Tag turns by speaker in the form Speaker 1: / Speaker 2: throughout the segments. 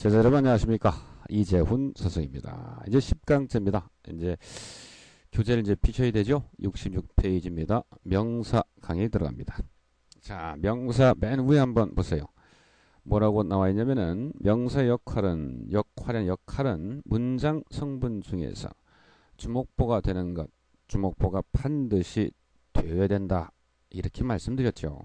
Speaker 1: 제자 여러분 안녕하십니까? 이재훈 스승입니다. 이제 10강째입니다. 이제 교재를 이제 피셔야 되죠? 66페이지입니다. 명사 강의 들어갑니다. 자, 명사 맨 위에 한번 보세요. 뭐라고 나와 있냐면은 명사의 역할은 문장 성분 중에서 주목보가 되는 것, 주목보가 반드시 되어야 된다. 이렇게 말씀드렸죠.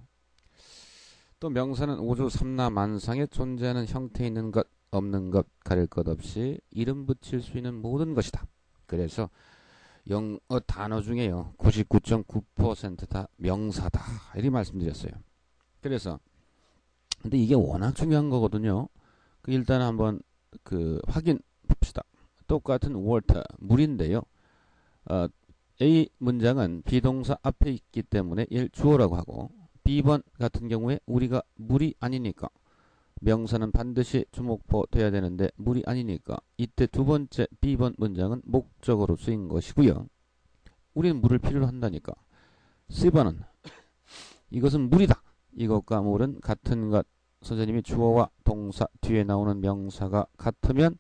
Speaker 1: 또 명사는 우주 삼라만상에 존재하는 형태 있는 것, 없는 것, 가릴 것 없이 이름 붙일 수 있는 모든 것이다. 그래서 영어 단어 중에요 99.9% 다 명사다. 이렇게 말씀드렸어요. 그래서 근데 이게 워낙 중요한 거거든요. 일단 한번 확인 봅시다. 똑같은 water, 물인데요. A 문장은 비동사 앞에 있기 때문에 얘를 주어라고 하고, B번 같은 경우에 우리가 물이 아니니까 명사는 반드시 주목보 돼야 되는데 물이 아니니까 이때 두 번째 B번 문장은 목적어로 쓰인 것이고요. 우리는 물을 필요로 한다니까. C번은 이것은 물이다. 이것과 물은 같은 것. 선생님이 주어와 동사 뒤에 나오는 명사가 같으면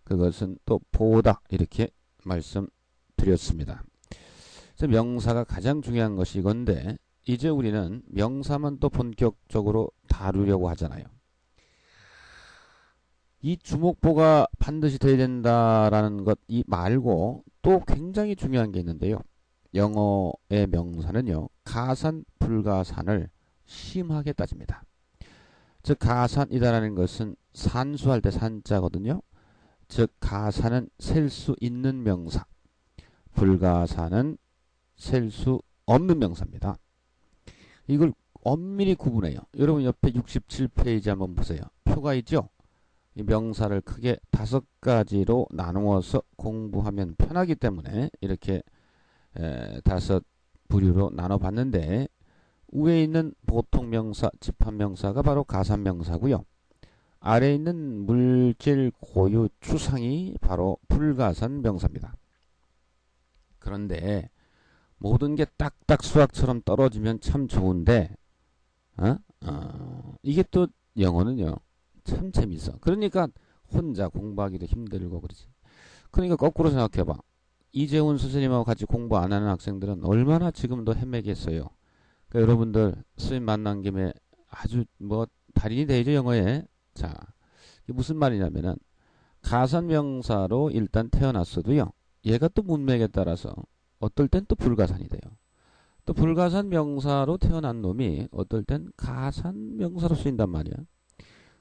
Speaker 1: 그것은 또 보다 이렇게 말씀드렸습니다. 그래서 명사가 가장 중요한 것이 이건데 이제 우리는 명사만 또 본격적으로 다루려고 하잖아요. 이 주목보가 반드시 돼야 된다라는 것 이 말고 또 굉장히 중요한 게 있는데요. 영어의 명사는요. 가산, 불가산을 심하게 따집니다. 즉 가산이다라는 것은 산수할 때 산자거든요. 즉 가산은 셀 수 있는 명사, 불가산은 셀 수 없는 명사입니다. 이걸 엄밀히 구분해요. 여러분 옆에 67페이지 한번 보세요. 표가 있죠? 이 명사를 크게 5가지로 나누어서 공부하면 편하기 때문에 이렇게 5 부류로 나눠봤는데 위에 있는 보통명사, 집합명사가 바로 가산명사고요. 아래에 있는 물질 고유 추상이 바로 불가산명사입니다. 그런데 모든 게 딱딱 수학처럼 떨어지면 참 좋은데 이게 또 영어는요 참 재밌어. 그러니까 혼자 공부하기도 힘들고 그러지. 그러니까 거꾸로 생각해봐. 이재훈 선생님하고 같이 공부 안 하는 학생들은 얼마나 지금도 헤매겠어요. 그러니까 여러분들 선생님 만난 김에 아주 달인이 되죠 영어에. 자, 이게 무슨 말이냐면은 가산명사로 일단 태어났어도요. 얘가 또 문맥에 따라서 어떨 땐 또 불가산이 돼요. 또 불가산 명사로 태어난 놈이 어떨 땐 가산 명사로 쓰인단 말이야.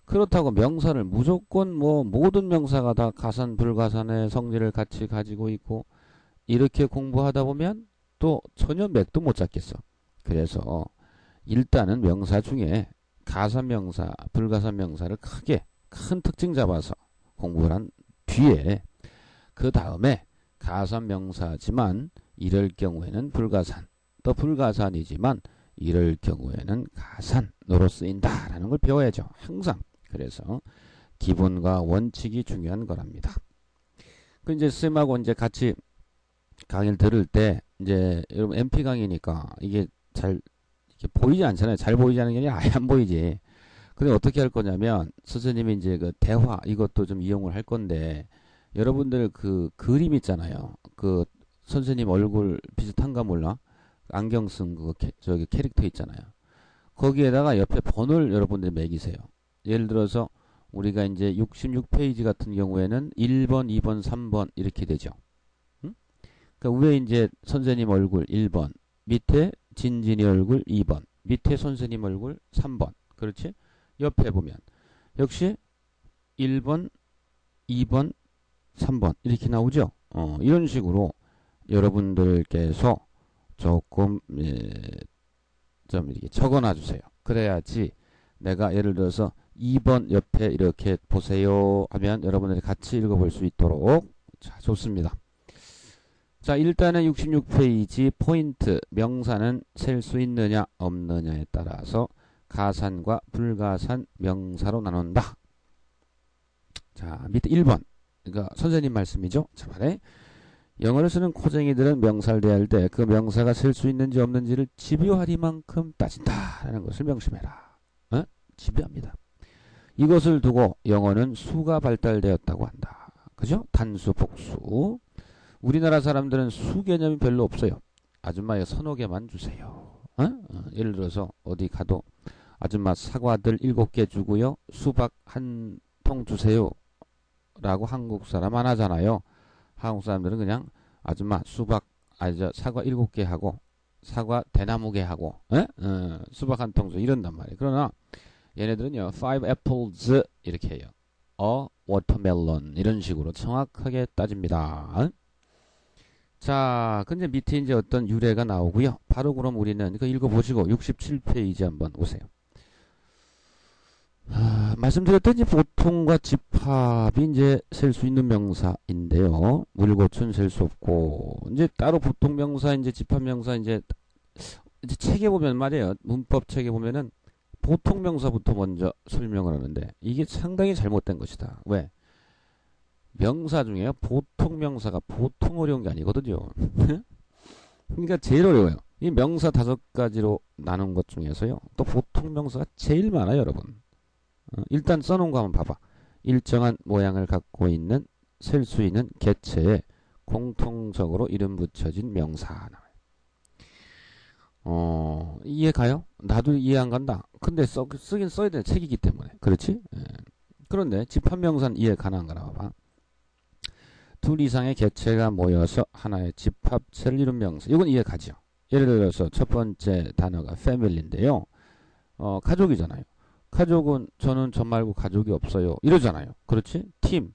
Speaker 1: 그렇다고 명사를 무조건 모든 명사가 다 가산 불가산의 성질을 같이 가지고 있고 이렇게 공부하다 보면 또 전혀 맥도 못 잡겠어. 그래서 일단은 명사 중에 가산 명사, 불가산 명사를 크게 큰 특징 잡아서 공부를 한 뒤에 그 다음에 가산 명사지만 이럴 경우에는 불가산, 또 불가산이지만 이럴 경우에는 가산으로 쓰인다라는 걸 배워야죠. 항상. 그래서 기본과 원칙이 중요한 거랍니다. 이제 쌤하고 이제 같이 강의를 들을 때 이제 여러분 MP 강의니까 이게 잘 이렇게 보이지 않잖아요. 잘 보이지 않는 게 아니라 아예 안 보이지. 근데 어떻게 할 거냐면 선생님이 이제 그 대화 이것도 좀 이용을 할 건데 여러분들 그 그림 있잖아요. 그 선생님 얼굴 비슷한가 몰라? 안경 쓴 저기 캐릭터 있잖아요. 거기에다가 옆에 번호를 여러분들이 매기세요. 예를 들어서 우리가 이제 66페이지 같은 경우에는 1번, 2번, 3번 이렇게 되죠. 응? 그러니까 위에 이제 선생님 얼굴 1번, 밑에 진진이 얼굴 2번, 밑에 선생님 얼굴 3번. 그렇지? 옆에 보면 역시 1번, 2번, 3번 이렇게 나오죠. 이런 식으로 여러분들께서 조금 좀 이렇게 적어놔 주세요. 그래야지 내가 예를 들어서 2번 옆에 이렇게 보세요 하면 여러분들이 같이 읽어볼 수 있도록. 자, 좋습니다. 자, 일단은 66페이지 포인트. 명사는 셀 수 있느냐 없느냐에 따라서 가산과 불가산 명사로 나눈다. 자, 밑에 1번. 그러니까 선생님 말씀이죠. 자, 말해. 영어를 쓰는 코쟁이들은 명사를 대할 때 그 명사가 셀 수 있는지 없는지를 집요하리만큼 따진다라는 것을 명심해라. 집요합니다. 이것을 두고 영어는 수가 발달되었다고 한다. 그죠? 단수, 복수. 우리나라 사람들은 수 개념이 별로 없어요. 아줌마의 서너 개만 주세요. 예를 들어서 어디 가도 아줌마 사과들 7개 주고요. 수박 한 통 주세요. 라고 한국 사람 안 하잖아요. 한국 사람들은 그냥 아줌마 수박 사과 7개 하고 사과 대나무 개 하고 수박 한 통 줘 이런단 말이에요. 그러나 얘네들은요 5 apples 이렇게 해요. a watermelon 이런 식으로 정확하게 따집니다. 자, 근데 밑에 이제 어떤 유래가 나오고요. 바로 그럼 우리는 이거 읽어보시고 67페이지 한번 오세요. 말씀드렸듯이 보통과 집합이 이제 셀 수 있는 명사인데요. 물고춘 셀 수 없고 이제 따로 보통 명사 이제 집합 명사 이제 책에 보면 말이에요. 문법 책에 보면은 보통 명사부터 먼저 설명을 하는데 이게 상당히 잘못된 것이다. 왜? 명사 중에 보통 명사가 보통 어려운 게 아니거든요. 그러니까 제일 어려워요. 이 명사 5가지로 나눈 것 중에서요. 또 보통 명사가 제일 많아요, 여러분. 일단 써놓은 거 한번 봐봐. 일정한 모양을 갖고 있는 셀 수 있는 개체에 공통적으로 이름 붙여진 명사. 이해 가요? 나도 이해 안 간다. 근데 쓰긴 써야 되는 책이기 때문에. 그렇지? 그런데 집합명사는 이해 가능한가 봐봐. 둘 이상의 개체가 모여서 하나의 집합체를 이룬 명사. 이건 이해 가죠. 예를 들어서 첫 번째 단어가 family인데요. 가족이잖아요. 가족은 저는 저 말고 가족이 없어요. 이러잖아요. 그렇지? 팀.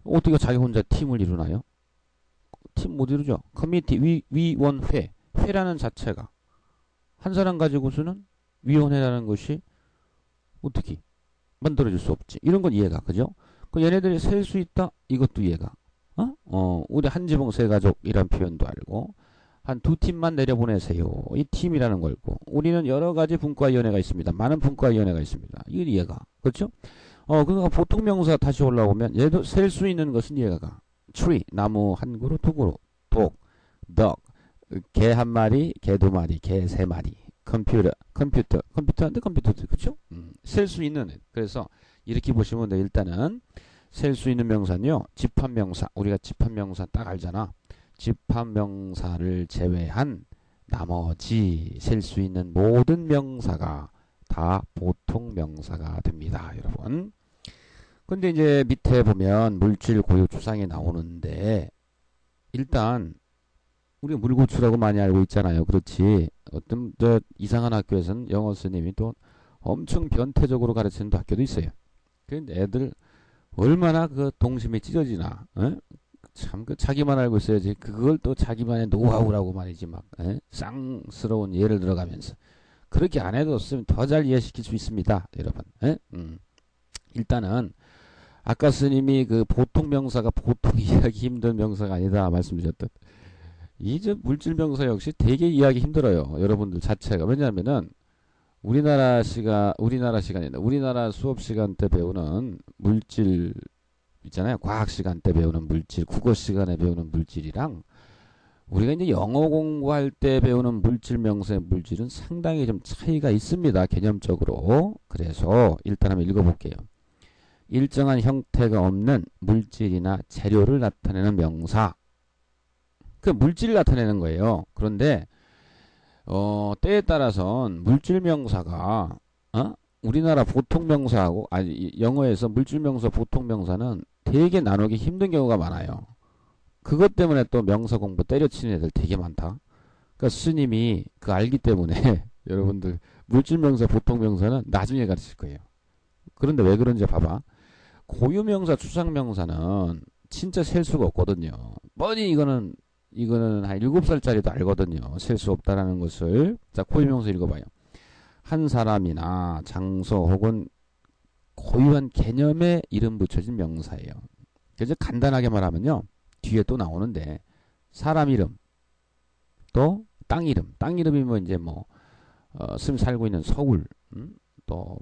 Speaker 1: 어떻게 자기 혼자 팀을 이루나요? 팀 못 이루죠. 커미티, 위원회. 회라는 자체가 한 사람 가지고서는 위원회라는 것이 어떻게 만들어질 수 없지. 이런 건 이해가. 그죠? 그 얘네들이 셀 수 있다? 이것도 이해가. 우리 한 지붕 세 가족이란 표현도 알고 한 2팀만 내려보내세요. 이 팀이라는 걸고 우리는 여러 가지 분과위원회가 있습니다. 많은 분과위원회가 있습니다. 이건 이해가. 그렇죠? 그러니까 보통 명사 다시 올라오면 얘도 셀 수 있는 것은 이해가 가. tree, 나무 한 그루, 두 그루, 독, dog, 개 한 마리, 개 두 마리, 개 세 마리, 컴퓨터인데 컴퓨터도 그렇죠? 셀 수 있는. 그래서 이렇게 보시면 돼. 일단은 셀 수 있는 명사는요. 집합명사. 우리가 집합명사 딱 알잖아. 집합명사를 제외한 나머지 셀 수 있는 모든 명사가 다 보통명사가 됩니다. 여러분. 근데 이제 밑에 보면 물질 고유 추상이 나오는데 일단 우리가 물고추라고 많이 알고 있잖아요. 그렇지. 어떤 이상한 학교에서는 영어 선생님이 또 엄청 변태적으로 가르치는 학교도 있어요. 그런데 애들 얼마나 그 동심이 찢어지나. 참 그 자기만 알고 있어야지. 그걸 또 자기만의 노하우라고 말이지 막 쌍스러운 예를 들어가면서 그렇게 안 해도 쓰면 더 잘 이해시킬 수 있습니다, 여러분. 일단은 아까 스님이 그 보통 명사가 보통 이해하기 힘든 명사가 아니다 말씀드렸던 이제 물질 명사 역시 되게 이해하기 힘들어요, 여러분들 자체가. 왜냐하면은 우리나라 시간이나 우리나라 수업 시간 때 배우는 물질 있잖아요. 과학 시간 때 배우는 물질, 국어 시간에 배우는 물질이랑 우리가 이제 영어 공부할 때 배우는 물질 명사의 물질은 상당히 좀 차이가 있습니다. 개념적으로. 그래서 일단 한번 읽어볼게요. 일정한 형태가 없는 물질이나 재료를 나타내는 명사. 그 물질을 나타내는 거예요. 그런데 때에 따라선 물질 명사가 우리나라 보통 명사하고 영어에서 물질 명사 보통 명사는 되게 나누기 힘든 경우가 많아요. 그것 때문에 또 명사 공부 때려치는 애들 되게 많다. 그러니까 스님이 그 알기 때문에 여러분들 물질 명사 보통 명사는 나중에 가르칠 거예요. 그런데 왜 그런지 봐봐. 고유 명사 추상 명사는 진짜 셀 수가 없거든요. 뻔히 이거는 한 7살짜리도 알거든요. 셀 수 없다라는 것을. 자, 고유 명사 읽어봐요. 한 사람이나 장소 혹은 고유한 개념에 이름 붙여진 명사예요. 그래서 간단하게 말하면요. 뒤에 또 나오는데 사람 이름 또 땅 이름. 땅 이름이 뭐 이제 스님 살고 있는 서울, 또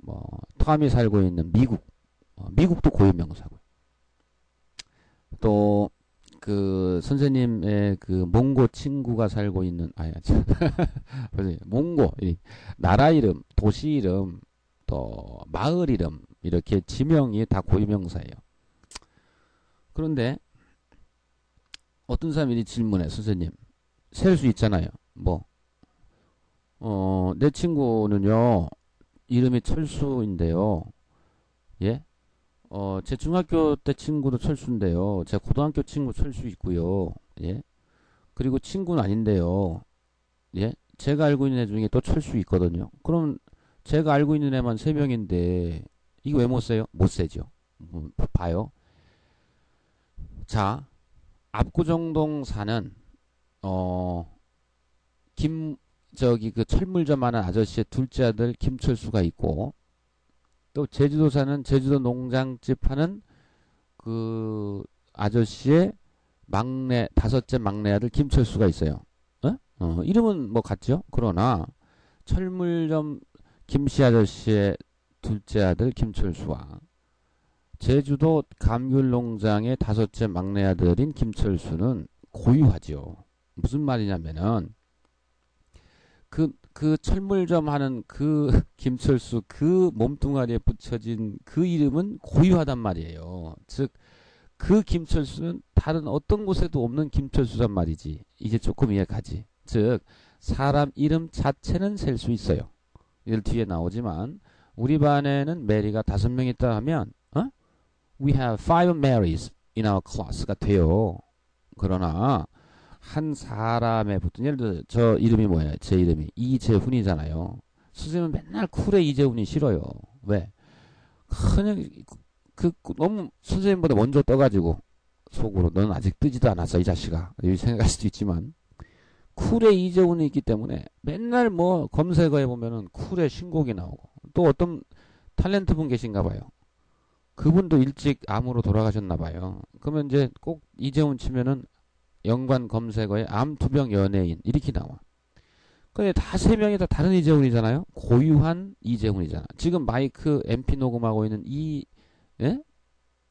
Speaker 1: 탐이 살고 있는 미국, 미국도 고유 명사고요. 또 그 선생님의 그 몽고 친구가 살고 있는 몽고 나라 이름, 도시 이름, 또 마을 이름 이렇게 지명이 다 고유명사예요. 그런데 어떤 사람이 질문해. 선생님 셀 수 있잖아요. 내 친구는요 이름이 철수인데요. 예? 제 중학교 때 친구도 철수인데요. 제 고등학교 친구 철수 있고요. 예? 그리고 친구는 아닌데요. 예? 제가 알고 있는 애 중에 또 철수 있거든요. 그럼 제가 알고 있는 애만 3명인데 이거 왜 못 세요? 못 세죠. 봐요. 자, 압구정동 사는 그 철물점 하는 아저씨의 둘째 아들 김철수가 있고, 또 제주도 사는 제주도 농장집 하는 그 아저씨의 다섯째 막내 아들 김철수가 있어요. 이름은 뭐 같죠? 그러나 철물점 김씨 아저씨의 둘째 아들 김철수와 제주도 감귤농장의 다섯째 막내 아들인 김철수는 고유하죠. 무슨 말이냐면은 그 철물점 하는 그 김철수 그 몸뚱아리에 붙여진 그 이름은 고유하단 말이에요. 즉 그 김철수는 다른 어떤 곳에도 없는 김철수란 말이지. 이제 조금 이해가지. 즉 사람 이름 자체는 셀 수 있어요. 이들 뒤에 나오지만 우리 반에는 메리가 5명 있다 하면 We have 5 Marys in our class가 돼요. 그러나 한 사람에 붙은 예를 들어 저 이름이 뭐예요? 제 이름이 이재훈이잖아요. 선생님은 맨날 쿨에 이재훈이 싫어요. 왜? 그냥 너무 선생님보다 먼저 떠가지고 속으로 너는 아직 뜨지도 않았어 이 자식아 이렇게 생각할 수도 있지만 쿨에 이재훈이 있기 때문에 맨날 뭐 검색어에 보면은 쿨의 신곡이 나오고 또 어떤 탤런트 분 계신가 봐요. 그분도 일찍 암으로 돌아가셨나 봐요. 그러면 이제 꼭 이재훈 치면은 연관 검색어에 암 투병 연예인 이렇게 나와. 근데 다 3명이 다 다른 이재훈이잖아요. 고유한 이재훈이잖아. 지금 마이크 MP 녹음하고 있는 예?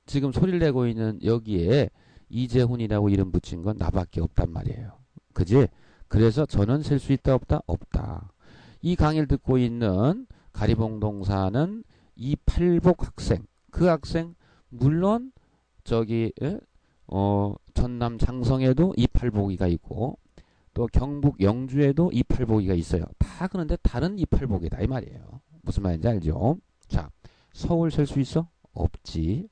Speaker 1: 지금 소리를 내고 있는 여기에 이재훈이라고 이름 붙인 건 나밖에 없단 말이에요. 그지? 그래서 저는 셀 수 있다 없다? 없다. 이 강의를 듣고 있는 가리봉동 사는 이팔복 학생 그 학생 물론 저기 전남 장성에도 이팔복이가 있고 또 경북 영주에도 이팔복이가 있어요. 다 그런데 다른 이팔복이다 이 말이에요. 무슨 말인지 알죠? 자, 서울 셀 수 있어? 없지.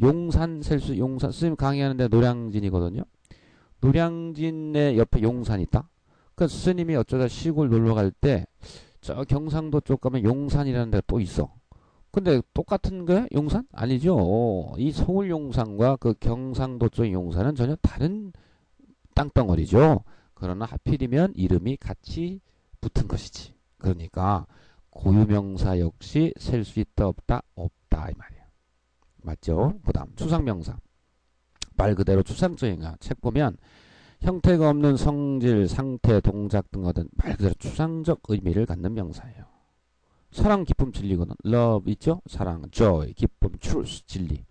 Speaker 1: 용산 용산 선생님 강의하는데 노량진이거든요. 노량진의 옆에 용산 있다. 그 스님이 어쩌다 시골 놀러 갈 때 저 경상도 쪽 가면 용산이라는 데가 또 있어. 근데 똑같은 거야? 용산? 아니죠. 이 서울 용산과 그 경상도 쪽 용산은 전혀 다른 땅덩어리죠. 그러나 하필이면 이름이 같이 붙은 것이지. 그러니까 고유명사 역시 셀 수 있다 없다? 없다 이 말이에요. 맞죠? 그 다음 추상명사. 말 그대로 추상적인가. 책 보면 형태가 없는 성질, 상태, 동작 등 얻은 말 그대로 추상적 의미를 갖는 명사예요. 사랑, 기쁨, 진리거든. love 있죠? 사랑, joy, 기쁨, truth, 진리.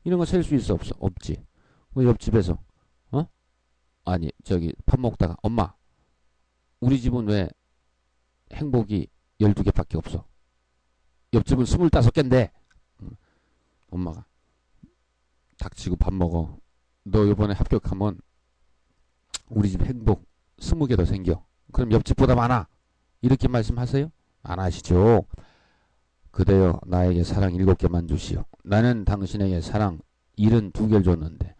Speaker 1: 이런 거 셀 수 있어 없어? 없지. 우리 옆집에서 아니 저기 밥 먹다가 엄마 우리 집은 왜 행복이 12개밖에 없어? 옆집은 25개인데 엄마가 닥치고 밥 먹어. 너 이번에 합격하면 우리 집 행복 20개 더 생겨. 그럼 옆집보다 많아. 이렇게 말씀하세요? 안 하시죠. 그대여 나에게 사랑 7개만 주시오. 나는 당신에게 사랑 72개를 줬는데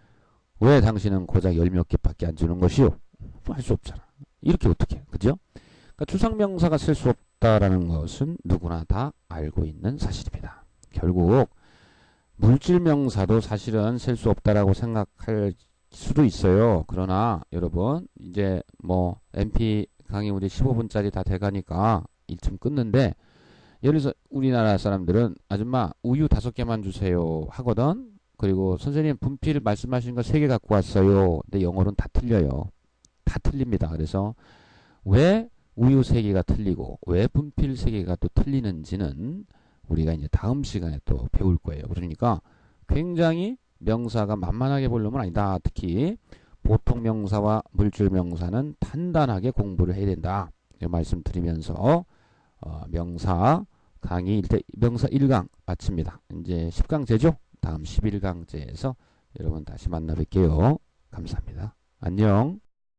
Speaker 1: 왜 당신은 고작 10몇 개밖에 안 주는 것이오? 할 수 없잖아. 이렇게 어떻게 그죠? 그러니까 추상명사가 쓸 수 없다라는 것은 누구나 다 알고 있는 사실입니다. 결국 물질명사도 사실은 셀 수 없다라고 생각할 수도 있어요. 그러나 여러분 이제 뭐 MP 강의 우리 15분짜리 다 돼가니까 이쯤 끊는데 예를 들어서 우리나라 사람들은 아줌마 우유 5개만 주세요 하거든. 그리고 선생님 분필 말씀하신 거 3개 갖고 왔어요. 근데 영어로는 다 틀려요. 다 틀립니다. 그래서 왜 우유 3개가 틀리고 왜 분필 3개가 또 틀리는지는 우리가 이제 다음 시간에 또 배울 거예요. 그러니까 굉장히 명사가 만만하게 보려면 아니다. 특히 보통 명사와 물질 명사는 단단하게 공부를 해야 된다. 이 말씀드리면서 명사 강의 명사 1강 마칩니다. 이제 10강제죠? 다음 11강제에서 여러분 다시 만나 뵐게요. 감사합니다. 안녕.